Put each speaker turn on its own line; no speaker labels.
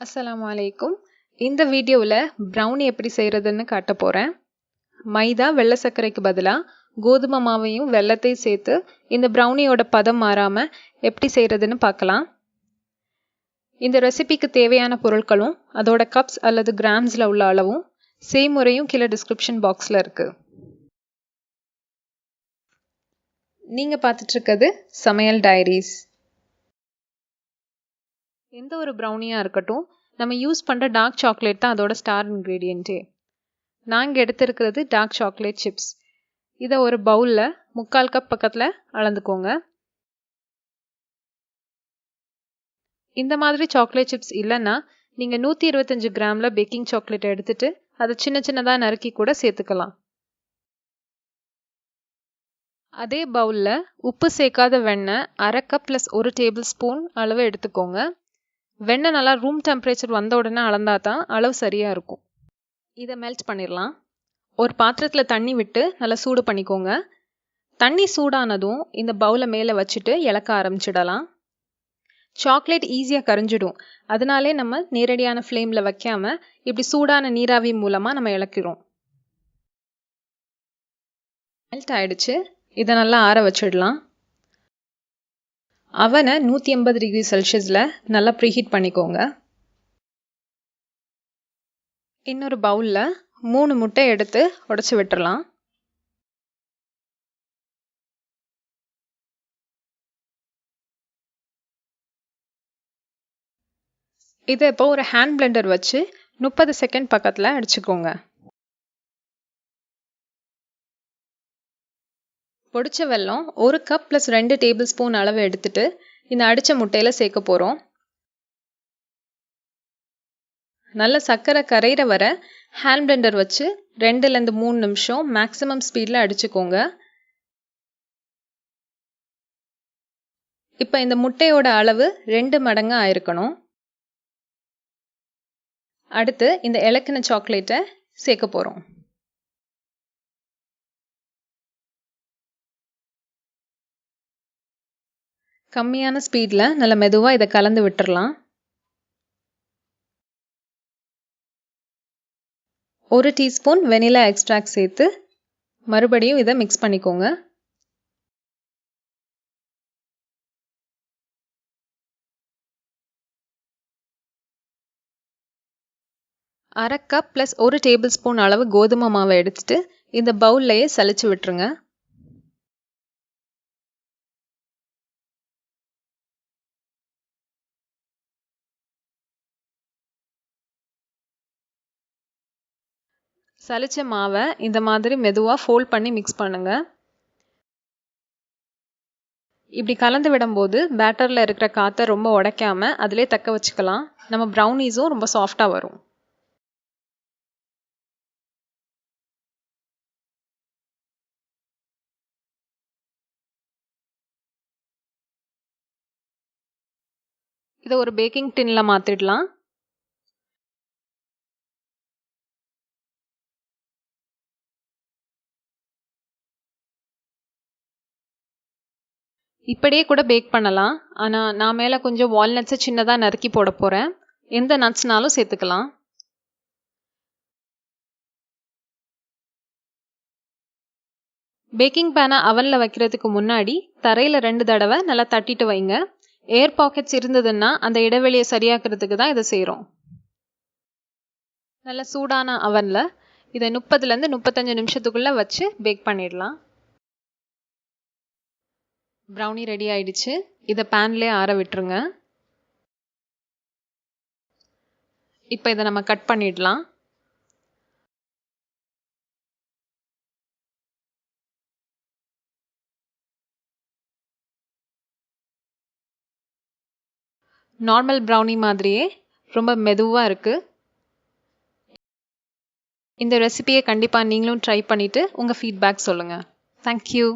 அஸ்ஸலாமு அலைக்கும். இந்த வீடியோவில் ப்ரௌனி எப்படி செய்கிறதுன்னு காட்ட போகிறேன். மைதா வெள்ளை சர்க்கரைக்கு பதிலாக கோதுமை மாவையும் வெள்ளத்தையும் சேர்த்து இந்த ப்ரௌனியோட பதம் மாறாமல் எப்படி செய்கிறதுன்னு பார்க்கலாம். இந்த ரெசிபிக்கு தேவையான பொருட்களும் அதோட கப்ஸ் அல்லது கிராம்ஸில் உள்ள அளவும் செய்முறையும் கீழே டிஸ்கிரிப்ஷன் பாக்ஸில் இருக்குது. நீங்கள் பார்த்துட்ருக்கிறது சமையல் டைரிஸ். எந்த ஒரு ப்ரௌனியாக இருக்கட்டும், நம்ம யூஸ் பண்ணுற டார்க் சாக்லேட் தான் அதோட ஸ்டார் இன்க்ரீடியண்ட்டே. நாங்கள் எடுத்துருக்கிறது டார்க் சாக்லேட் சிப்ஸ். இதை ஒரு பவுலில் 3/4 கப் பக்கத்தில் அளந்துக்கோங்க. இந்த மாதிரி சாக்லேட் சிப்ஸ் இல்லைன்னா நீங்கள் 125 கிராமில் பேக்கிங் சாக்லேட் எடுத்துட்டு அதை சின்ன சின்னதாக நறுக்கி கூட சேர்த்துக்கலாம். அதே பவுலில் உப்பு சேர்க்காத வெண்ணெய் 1/2 கப் + 1 டேபிள் ஸ்பூன் அளவு எடுத்துக்கோங்க. வெண்ணெய் நல்லா ரூம் டெம்பரேச்சர் வந்த உடனே அளந்தா தான் அளவு சரியாக இருக்கும். இதை மெல்ட் பண்ணிடலாம். ஒரு பாத்திரத்தில் தண்ணி விட்டு நல்லா சூடு பண்ணிக்கோங்க. தண்ணி சூடானதும் இந்த பவுலை மேலே வச்சுட்டு இளக்க ஆரம்பிச்சிடலாம். சாக்லேட் ஈஸியாக கரைஞ்சிடும். அதனாலே நம்ம நேரடியான ஃப்ளேமில் வைக்காம இப்படி சூடான நீராவி மூலமாக நம்ம இளக்கிறோம். மெல்ட் ஆயிடுச்சு. இதை நல்லா ஆற வச்சிடலாம். அவனை 180 டிகிரி செல்சியஸில் நல்லா ப்ரீஹீட் பண்ணிக்கோங்க. இன்னொரு பவுலில் 3 முட்டை எடுத்து உடைச்சி விட்டுறலாம். இதை இப்போ ஒரு ஹேண்ட் பிளெண்டர் வச்சு 30 செகண்ட் பக்கத்தில் அடிச்சுக்கோங்க. பொடிச்ச வெல்லம் 1 கப் + 2 டேபிள் ஸ்பூன் அளவு எடுத்துட்டு இந்த அடித்த முட்டையில் சேர்க்க போகிறோம். நல்ல சர்க்கரை கரையிற வர ஹேண்ட் பிளெண்டர் வச்சு 2 - 3 நிமிஷம் மேக்ஸிமம் ஸ்பீடில் அடிச்சுக்கோங்க. இப்போ இந்த முட்டையோட அளவு 2 மடங்கு ஆயிருக்கணும். அடுத்து இந்த இலக்கின சாக்லேட்டை சேர்க்க போகிறோம். கம்மியான ஸ்பீடில் நல்ல மெதுவாக இதை கலந்து விட்டுறலாம். 1 டீஸ்பூன் வெனிலா எக்ஸ்ட்ராக்ட் சேர்த்து மறுபடியும் இதை மிக்ஸ் பண்ணிக்கோங்க. அரை கப் + 1 டேபிள் ஸ்பூன் அளவு கோதுமை மாவை எடுத்துட்டு இந்த பவுல்லையே சலிச்சு விட்டுருங்க. சலிச்ச மாவை இந்த மாதிரி மெதுவாக ஃபோல்ட் பண்ணி மிக்ஸ் பண்ணுங்க. இப்படி கலந்து விடும்போது பேட்டரில் இருக்கிற காற்றை ரொம்ப உடைக்காம அதிலே தக்க வச்சுக்கலாம். நம்ம ப்ரௌனீஸும் ரொம்ப சாஃப்டாக வரும். இதை ஒரு பேக்கிங் டின்னில் மாற்றிடலாம். இப்படியே கூட பேக் பண்ணலாம். ஆனால் நான் மேலே கொஞ்சம் வால்நட்ஸை சின்னதாக நறுக்கி போட போகிறேன். எந்த நட்ஸ்னாலும் சேர்த்துக்கலாம். பேக்கிங் பேனை அவனில் வைக்கிறதுக்கு முன்னாடி தரையில் 2 தடவை நல்லா தட்டிட்டு வைங்க. ஏர் பாக்கெட்ஸ் இருந்ததுன்னா அந்த இடைவெளியை சரியாக்குறதுக்கு தான் இதை செய்கிறோம். நல்ல சூடான அவனில் இதை 30 - 35 நிமிஷத்துக்குள்ளே வச்சு பேக் பண்ணிடலாம். ப்ரௌனி ரெடி ஆயிடுச்சு. இதை பேன்லேயே ஆற விட்டுருங்க. இப்போ இதை நம்ம கட் பண்ணிடலாம். நார்மல் ப்ரௌனி மாதிரியே ரொம்ப மெதுவாக இருக்குது. இந்த ரெசிபியை கண்டிப்பாக நீங்களும் ட்ரை பண்ணிவிட்டு உங்கள் ஃபீட்பேக் சொல்லுங்கள். தேங்க்யூ.